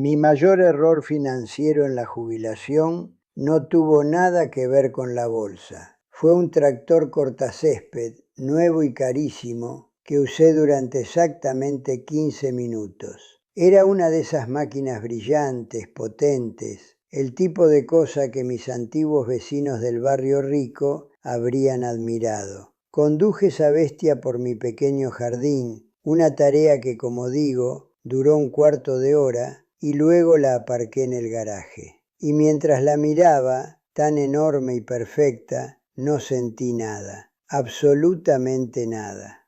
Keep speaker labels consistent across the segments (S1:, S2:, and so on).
S1: Mi mayor error financiero en la jubilación no tuvo nada que ver con la bolsa. Fue un tractor cortacésped, nuevo y carísimo, que usé durante exactamente 15 minutos. Era una de esas máquinas brillantes, potentes, el tipo de cosa que mis antiguos vecinos del barrio rico habrían admirado. Conduje esa bestia por mi pequeño jardín, una tarea que, como digo, duró un cuarto de hora, y luego la aparqué en el garaje. Y mientras la miraba, tan enorme y perfecta, no sentí nada, absolutamente nada.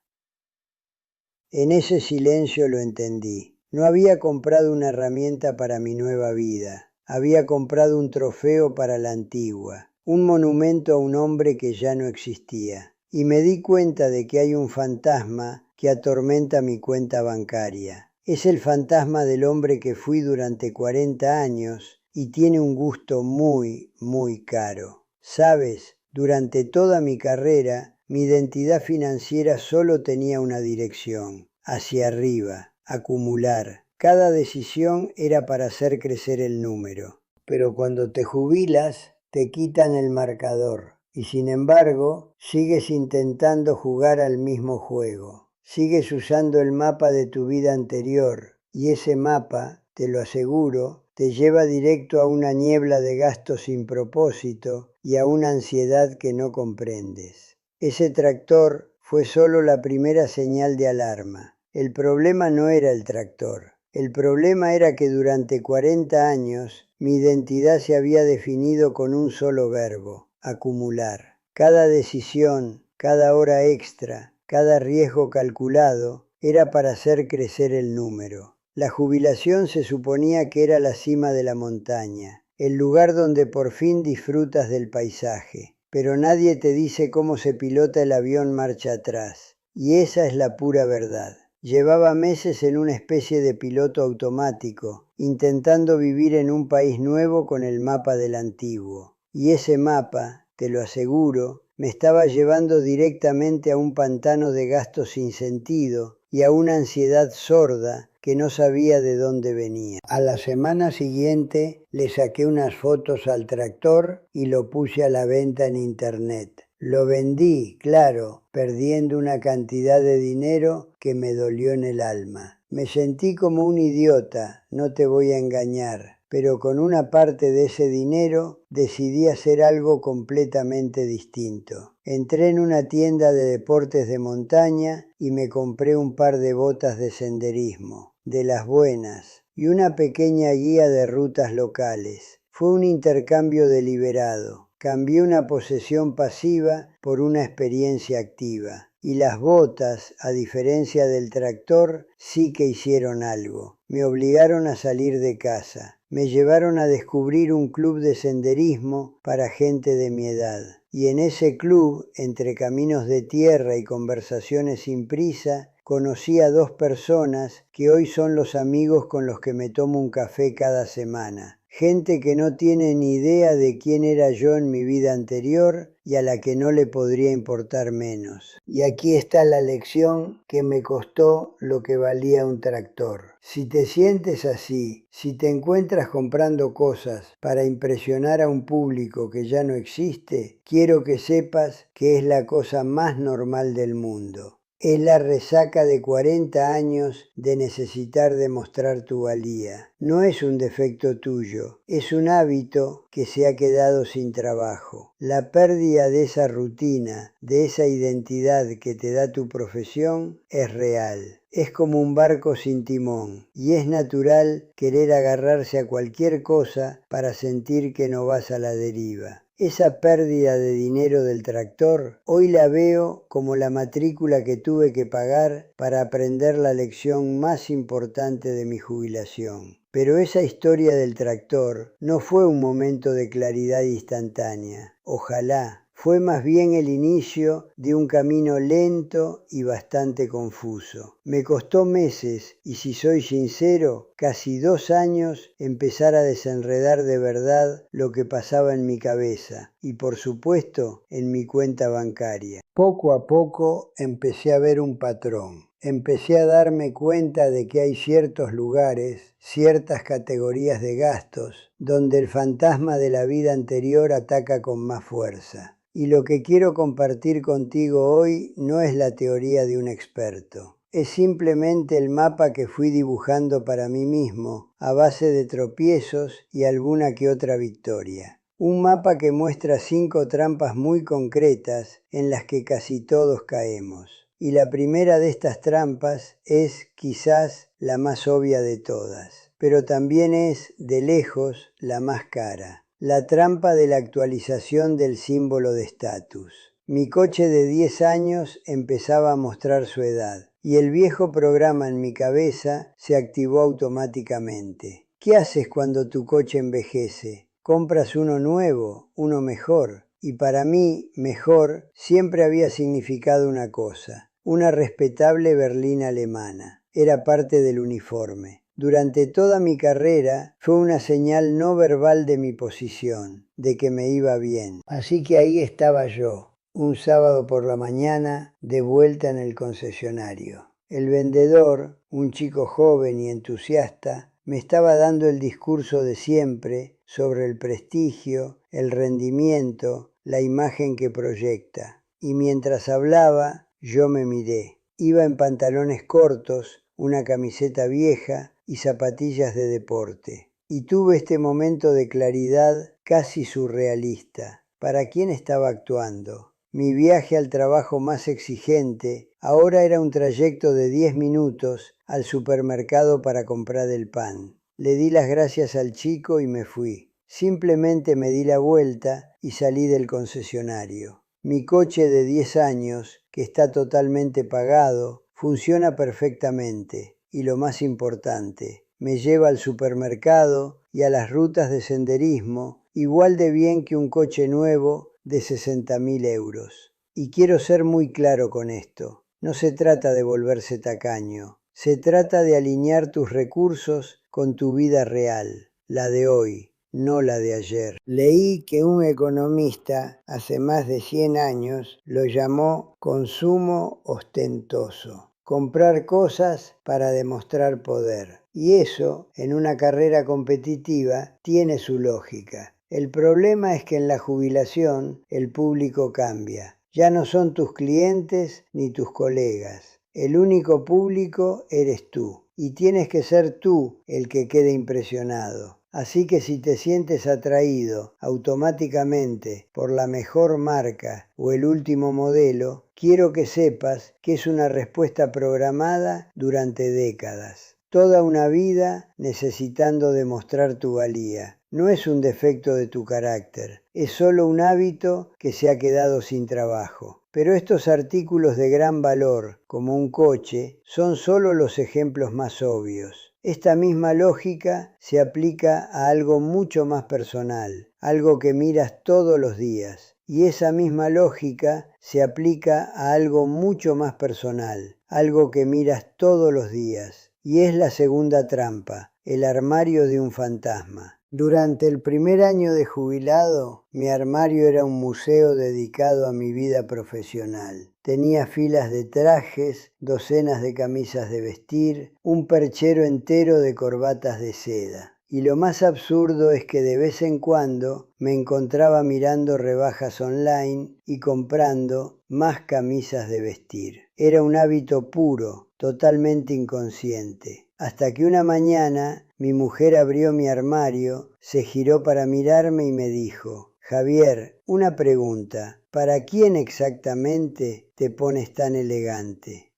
S1: En ese silencio lo entendí. No había comprado una herramienta para mi nueva vida. Había comprado un trofeo para la antigua, un monumento a un hombre que ya no existía. Y me di cuenta de que hay un fantasma que atormenta mi cuenta bancaria. Es el fantasma del hombre que fui durante 40 años y tiene un gusto muy, muy caro. ¿Sabes? Durante toda mi carrera, mi identidad financiera solo tenía una dirección: hacia arriba, acumular. Cada decisión era para hacer crecer el número. Pero cuando te jubilas, te quitan el marcador y sin embargo, sigues intentando jugar al mismo juego. Sigues usando el mapa de tu vida anterior y ese mapa, te lo aseguro, te lleva directo a una niebla de gastos sin propósito y a una ansiedad que no comprendes. Ese tractor fue solo la primera señal de alarma. El problema no era el tractor. El problema era que durante 40 años mi identidad se había definido con un solo verbo: acumular. Cada decisión, cada hora extra, cada riesgo calculado era para hacer crecer el número. La jubilación se suponía que era la cima de la montaña, el lugar donde por fin disfrutas del paisaje. Pero nadie te dice cómo se pilota el avión marcha atrás. Y esa es la pura verdad. Llevaba meses en una especie de piloto automático, intentando vivir en un país nuevo con el mapa del antiguo. Y ese mapa, te lo aseguro, me estaba llevando directamente a un pantano de gastos sin sentido y a una ansiedad sorda que no sabía de dónde venía. A la semana siguiente le saqué unas fotos al tractor y lo puse a la venta en internet. Lo vendí, claro, perdiendo una cantidad de dinero que me dolió en el alma. Me sentí como un idiota, no te voy a engañar, pero con una parte de ese dinero decidí hacer algo completamente distinto. Entré en una tienda de deportes de montaña y me compré un par de botas de senderismo, de las buenas, y una pequeña guía de rutas locales. Fue un intercambio deliberado. Cambié una posesión pasiva por una experiencia activa. Y las botas, a diferencia del tractor, sí que hicieron algo. Me obligaron a salir de casa. Me llevaron a descubrir un club de senderismo para gente de mi edad. Y en ese club, entre caminos de tierra y conversaciones sin prisa, conocí a 2 personas que hoy son los amigos con los que me tomo un café cada semana. Gente que no tiene ni idea de quién era yo en mi vida anterior y a la que no le podría importar menos. Y aquí está la lección que me costó lo que valía un tractor. Si te sientes así, si te encuentras comprando cosas para impresionar a un público que ya no existe, quiero que sepas que es la cosa más normal del mundo. Es la resaca de 40 años de necesitar demostrar tu valía. No es un defecto tuyo, es un hábito que se ha quedado sin trabajo. La pérdida de esa rutina, de esa identidad que te da tu profesión, es real. Es como un barco sin timón y es natural querer agarrarse a cualquier cosa para sentir que no vas a la deriva. Esa pérdida de dinero del tractor, hoy la veo como la matrícula que tuve que pagar para aprender la lección más importante de mi jubilación. Pero esa historia del tractor no fue un momento de claridad instantánea. Ojalá. Fue más bien el inicio de un camino lento y bastante confuso. Me costó meses y, si soy sincero, casi 2 años empezar a desenredar de verdad lo que pasaba en mi cabeza y, por supuesto, en mi cuenta bancaria. Poco a poco empecé a ver un patrón. empecé a darme cuenta de que hay ciertos lugares, ciertas categorías de gastos, donde el fantasma de la vida anterior ataca con más fuerza. Y lo que quiero compartir contigo hoy no es la teoría de un experto. Es simplemente el mapa que fui dibujando para mí mismo, a base de tropiezos y alguna que otra victoria. Un mapa que muestra 5 trampas muy concretas en las que casi todos caemos. Y la primera de estas trampas es quizás la más obvia de todas, pero también es, de lejos, la más cara. La trampa de la actualización del símbolo de estatus. Mi coche de 10 años empezaba a mostrar su edad, y el viejo programa en mi cabeza se activó automáticamente. ¿Qué haces cuando tu coche envejece? Compras uno nuevo, uno mejor. Y para mí, mejor siempre había significado una cosa: una respetable berlina alemana. Era parte del uniforme. Durante toda mi carrera fue una señal no verbal de mi posición, de que me iba bien. Así que ahí estaba yo, un sábado por la mañana, de vuelta en el concesionario. El vendedor, un chico joven y entusiasta, me estaba dando el discurso de siempre sobre el prestigio, el rendimiento, la imagen que proyecta. Y mientras hablaba, yo me miré. Iba en pantalones cortos, una camiseta vieja y zapatillas de deporte. Y tuve este momento de claridad casi surrealista. ¿Para quién estaba actuando? Mi viaje al trabajo más exigente ahora era un trayecto de 10 minutos al supermercado para comprar el pan. Le di las gracias al chico y me fui. Simplemente me di la vuelta y salí del concesionario. Mi coche de 10 años, que está totalmente pagado, funciona perfectamente y, lo más importante, me lleva al supermercado y a las rutas de senderismo igual de bien que un coche nuevo de 60.000 euros. Y quiero ser muy claro con esto. No se trata de volverse tacaño. Se trata de alinear tus recursos con tu vida real, la de hoy, no la de ayer. Leí que un economista hace más de 100 años lo llamó consumo ostentoso. Comprar cosas para demostrar poder. Y eso, en una carrera competitiva, tiene su lógica. El problema es que en la jubilación el público cambia. Ya no son tus clientes ni tus colegas. El único público eres tú. Y tienes que ser tú el que quede impresionado. Así que si te sientes atraído automáticamente por la mejor marca o el último modelo, quiero que sepas que es una respuesta programada durante décadas. Toda una vida necesitando demostrar tu valía. No es un defecto de tu carácter, es solo un hábito que se ha quedado sin trabajo. Pero estos artículos de gran valor, como un coche, son solo los ejemplos más obvios. Esta misma lógica se aplica a algo mucho más personal, algo que miras todos los días. Y esa misma lógica se aplica a algo mucho más personal, algo que miras todos los días. Y es la segunda trampa, el armario de un fantasma. Durante el primer año de jubilado, mi armario era un museo dedicado a mi vida profesional. Tenía filas de trajes, docenas de camisas de vestir, un perchero entero de corbatas de seda. Y lo más absurdo es que de vez en cuando me encontraba mirando rebajas online y comprando más camisas de vestir. Era un hábito puro, totalmente inconsciente. Hasta que una mañana mi mujer abrió mi armario, se giró para mirarme y me dijo: Javier, una pregunta, ¿para quién exactamente te pones tan elegante?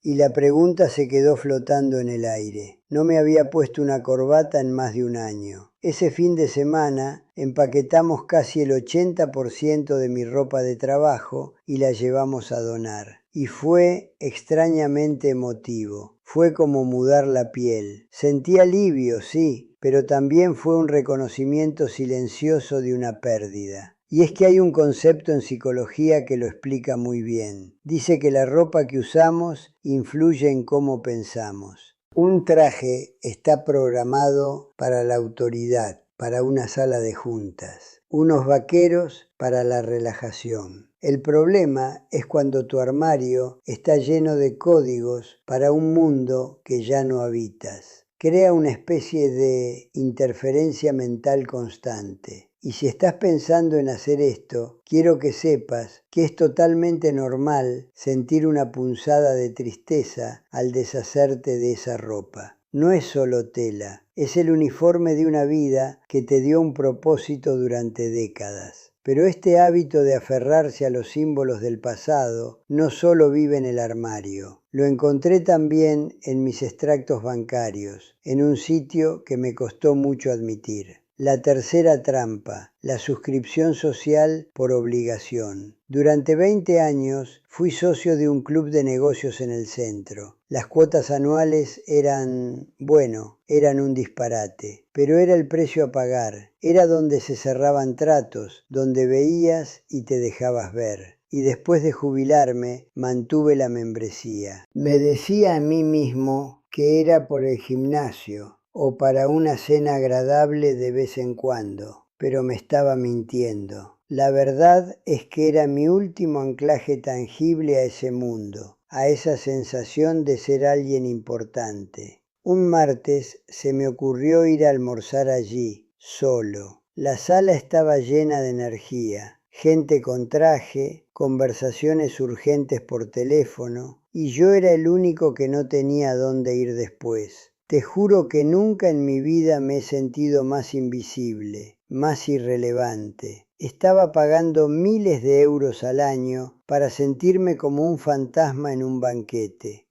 S1: Y la pregunta se quedó flotando en el aire. No me había puesto una corbata en más de un año. Ese fin de semana empaquetamos casi el 80% de mi ropa de trabajo y la llevamos a donar. Y fue extrañamente emotivo. Fue como mudar la piel. Sentí alivio, sí, pero también fue un reconocimiento silencioso de una pérdida. Y es que hay un concepto en psicología que lo explica muy bien. Dice que la ropa que usamos influye en cómo pensamos. Un traje está programado para la autoridad, para una sala de juntas. Unos vaqueros para la relajación. El problema es cuando tu armario está lleno de códigos para un mundo que ya no habitas. Crea una especie de interferencia mental constante. Y si estás pensando en hacer esto, quiero que sepas que es totalmente normal sentir una punzada de tristeza al deshacerte de esa ropa. No es solo tela, es el uniforme de una vida que te dio un propósito durante décadas. Pero este hábito de aferrarse a los símbolos del pasado no solo vive en el armario. Lo encontré también en mis extractos bancarios, en un sitio que me costó mucho admitir. La tercera trampa, la suscripción social por obligación. Durante 20 años fui socio de un club de negocios en el centro. Las cuotas anuales eran un disparate, pero era el precio a pagar. Era donde se cerraban tratos, donde veías y te dejabas ver. Y después de jubilarme, mantuve la membresía. Me decía a mí mismo que era por el gimnasio o para una cena agradable de vez en cuando, pero me estaba mintiendo. La verdad es que era mi último anclaje tangible a ese mundo, a esa sensación de ser alguien importante. Un martes se me ocurrió ir a almorzar allí, solo. La sala estaba llena de energía, gente con traje, conversaciones urgentes por teléfono, y yo era el único que no tenía a dónde ir después. Te juro que nunca en mi vida me he sentido más invisible, más irrelevante. Estaba pagando miles de euros al año para sentirme como un fantasma en un banquete.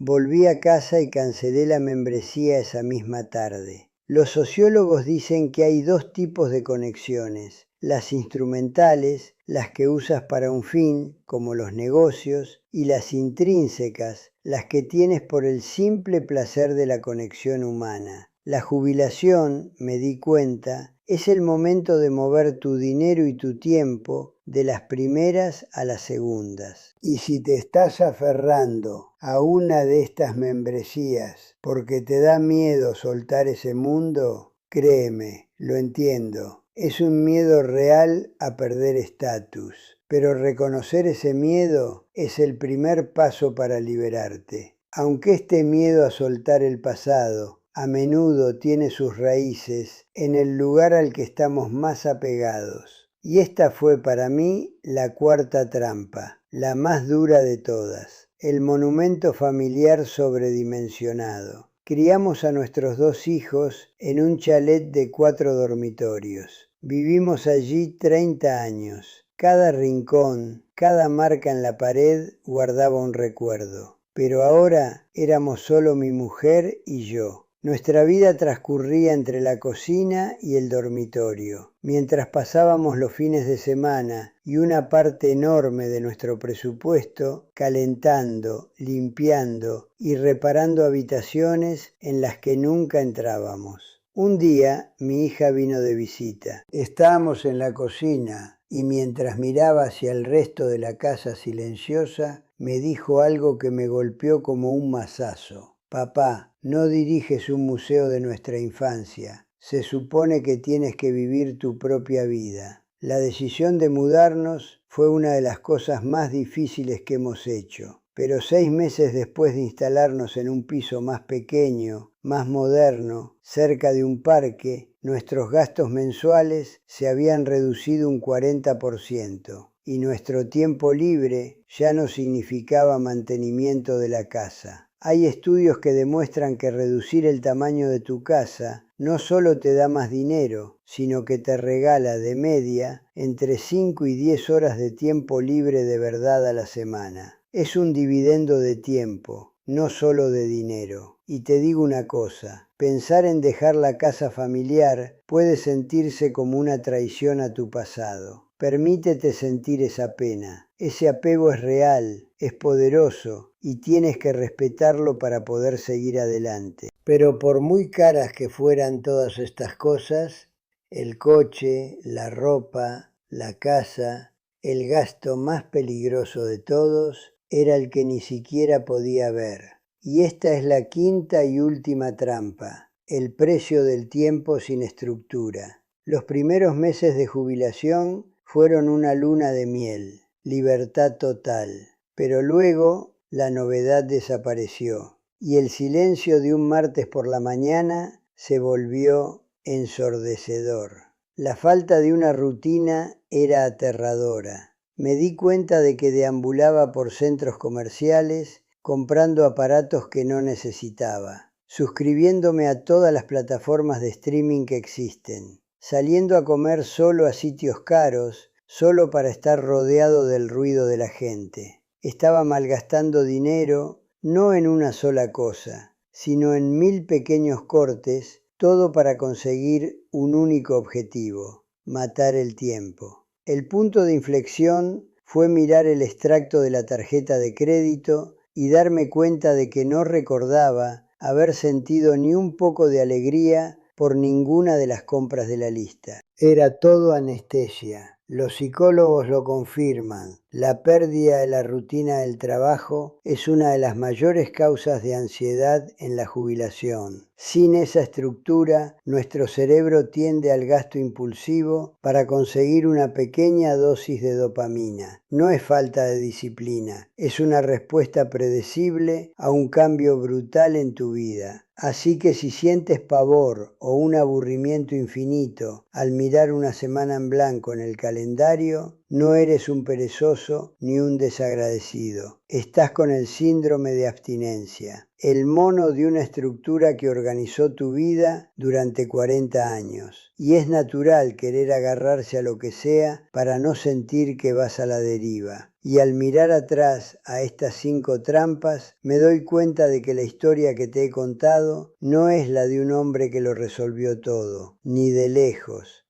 S1: Volví a casa y cancelé la membresía esa misma tarde. Los sociólogos dicen que hay dos tipos de conexiones: las instrumentales, las que usas para un fin, como los negocios, y las intrínsecas, las que tienes por el simple placer de la conexión humana. La jubilación, me di cuenta, es el momento de mover tu dinero y tu tiempo de las primeras a las segundas. Y si te estás aferrando a una de estas membresías porque te da miedo soltar ese mundo, créeme, lo entiendo. Es un miedo real a perder estatus, pero reconocer ese miedo es el primer paso para liberarte. Aunque este miedo a soltar el pasado a menudo tiene sus raíces en el lugar al que estamos más apegados. Y esta fue para mí la cuarta trampa, la más dura de todas, el monumento familiar sobredimensionado. Criamos a nuestros 2 hijos en un chalet de 4 dormitorios. Vivimos allí 30 años. Cada rincón, cada marca en la pared guardaba un recuerdo. Pero ahora éramos solo mi mujer y yo. Nuestra vida transcurría entre la cocina y el dormitorio, mientras pasábamos los fines de semana y una parte enorme de nuestro presupuesto calentando, limpiando y reparando habitaciones en las que nunca entrábamos. Un día mi hija vino de visita. Estábamos en la cocina y mientras miraba hacia el resto de la casa silenciosa, me dijo algo que me golpeó como un mazazo. Papá, no diriges un museo de nuestra infancia. Se supone que tienes que vivir tu propia vida. La decisión de mudarnos fue una de las cosas más difíciles que hemos hecho. Pero 6 meses después de instalarnos en un piso más pequeño, más moderno, cerca de un parque, nuestros gastos mensuales se habían reducido un 40% y nuestro tiempo libre ya no significaba mantenimiento de la casa. Hay estudios que demuestran que reducir el tamaño de tu casa no solo te da más dinero, sino que te regala de media entre 5 y 10 horas de tiempo libre de verdad a la semana. Es un dividendo de tiempo, no solo de dinero. Y te digo una cosa, pensar en dejar la casa familiar puede sentirse como una traición a tu pasado. Permítete sentir esa pena. Ese apego es real, es poderoso y tienes que respetarlo para poder seguir adelante. Pero por muy caras que fueran todas estas cosas, el coche, la ropa, la casa, el gasto más peligroso de todos era el que ni siquiera podía ver. Y esta es la quinta y última trampa, el precio del tiempo sin estructura. Los primeros meses de jubilación fueron una luna de miel, libertad total. Pero luego la novedad desapareció y el silencio de un martes por la mañana se volvió ensordecedor. La falta de una rutina era aterradora. Me di cuenta de que deambulaba por centros comerciales comprando aparatos que no necesitaba, suscribiéndome a todas las plataformas de streaming que existen, saliendo a comer solo a sitios caros, solo para estar rodeado del ruido de la gente. Estaba malgastando dinero no en una sola cosa, sino en 1000 pequeños cortes, todo para conseguir un único objetivo: matar el tiempo. El punto de inflexión fue mirar el extracto de la tarjeta de crédito y darme cuenta de que no recordaba haber sentido ni un poco de alegría por ninguna de las compras de la lista. Era todo anestesia. Los psicólogos lo confirman. La pérdida de la rutina del trabajo es una de las mayores causas de ansiedad en la jubilación. Sin esa estructura, nuestro cerebro tiende al gasto impulsivo para conseguir una pequeña dosis de dopamina. No es falta de disciplina, es una respuesta predecible a un cambio brutal en tu vida. Así que si sientes pavor o un aburrimiento infinito al mirar una semana en blanco en el calendario, no eres un perezoso ni un desagradecido. Estás con el síndrome de abstinencia, el mono de una estructura que organizó tu vida durante 40 años. Y es natural querer agarrarse a lo que sea para no sentir que vas a la deriva. Y al mirar atrás a estas 5 trampas, me doy cuenta de que la historia que te he contado no es la de un hombre que lo resolvió todo, ni de lejos.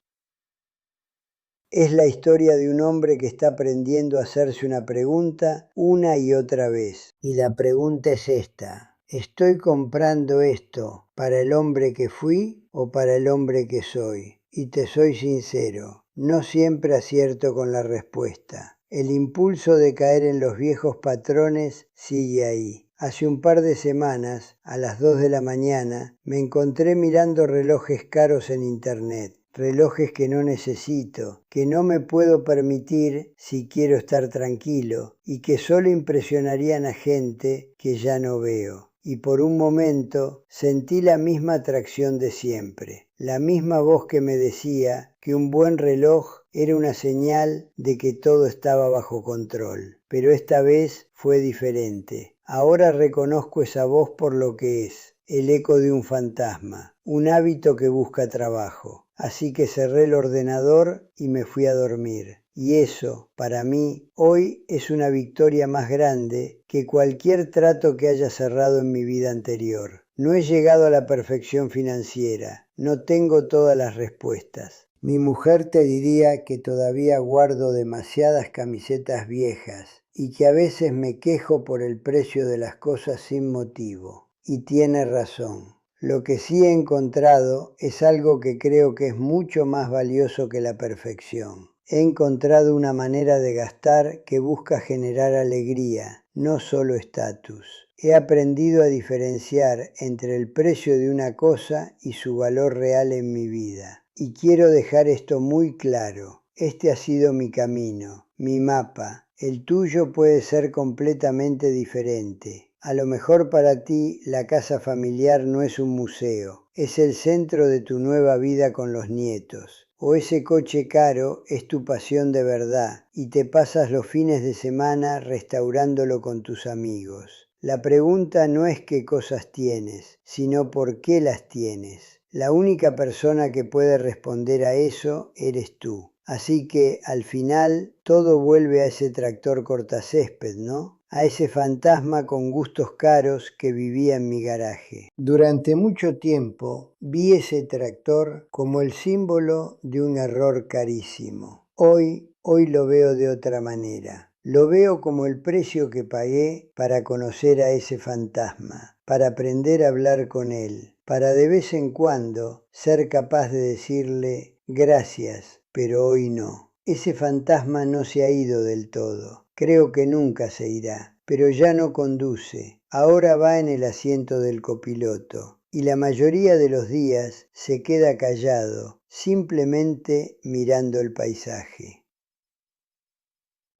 S1: Es la historia de un hombre que está aprendiendo a hacerse una pregunta una y otra vez. Y la pregunta es esta: ¿estoy comprando esto para el hombre que fui o para el hombre que soy? Y te soy sincero, no siempre acierto con la respuesta. El impulso de caer en los viejos patrones sigue ahí. Hace un par de semanas, a las 2 de la mañana, me encontré mirando relojes caros en internet. Relojes que no necesito, que no me puedo permitir si quiero estar tranquilo y que solo impresionarían a gente que ya no veo. Y por un momento sentí la misma atracción de siempre, la misma voz que me decía que un buen reloj era una señal de que todo estaba bajo control. Pero esta vez fue diferente. Ahora reconozco esa voz por lo que es: el eco de un fantasma, un hábito que busca trabajo. Así que cerré el ordenador y me fui a dormir. Y eso, para mí, hoy es una victoria más grande que cualquier trato que haya cerrado en mi vida anterior. No he llegado a la perfección financiera, no tengo todas las respuestas. Mi mujer te diría que todavía guardo demasiadas camisetas viejas y que a veces me quejo por el precio de las cosas sin motivo. Y tiene razón. Lo que sí he encontrado es algo que creo que es mucho más valioso que la perfección. He encontrado una manera de gastar que busca generar alegría, no solo estatus. He aprendido a diferenciar entre el precio de una cosa y su valor real en mi vida. Y quiero dejar esto muy claro. Este ha sido mi camino, mi mapa. El tuyo puede ser completamente diferente. A lo mejor para ti la casa familiar no es un museo, es el centro de tu nueva vida con los nietos. O ese coche caro es tu pasión de verdad y te pasas los fines de semana restaurándolo con tus amigos. La pregunta no es qué cosas tienes, sino por qué las tienes. La única persona que puede responder a eso eres tú. Así que al final todo vuelve a ese tractor cortacésped, ¿no? A ese fantasma con gustos caros que vivía en mi garaje. Durante mucho tiempo vi ese tractor como el símbolo de un error carísimo. Hoy lo veo de otra manera. Lo veo como el precio que pagué para conocer a ese fantasma, para aprender a hablar con él, para de vez en cuando ser capaz de decirle gracias, pero hoy no. Ese fantasma no se ha ido del todo. Creo que nunca se irá, pero ya no conduce. Ahora va en el asiento del copiloto y la mayoría de los días se queda callado, simplemente mirando el paisaje.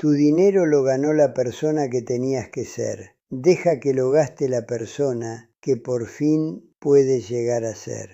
S1: Tu dinero lo ganó la persona que tenías que ser. Deja que lo gaste la persona que por fin puedes llegar a ser.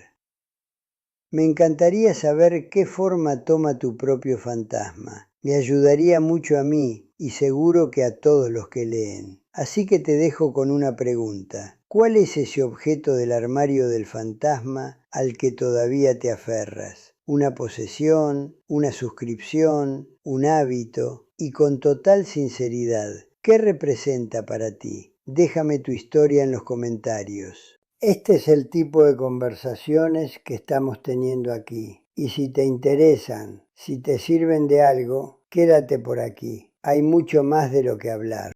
S1: Me encantaría saber qué forma toma tu propio fantasma. Me ayudaría mucho a mí y seguro que a todos los que leen. Así que te dejo con una pregunta. ¿Cuál es ese objeto del armario del fantasma al que todavía te aferras? ¿Una posesión, una suscripción, un hábito? Y con total sinceridad, ¿qué representa para ti? Déjame tu historia en los comentarios. Este es el tipo de conversaciones que estamos teniendo aquí. Y si te interesan, si te sirven de algo, quédate por aquí. Hay mucho más de lo que hablar.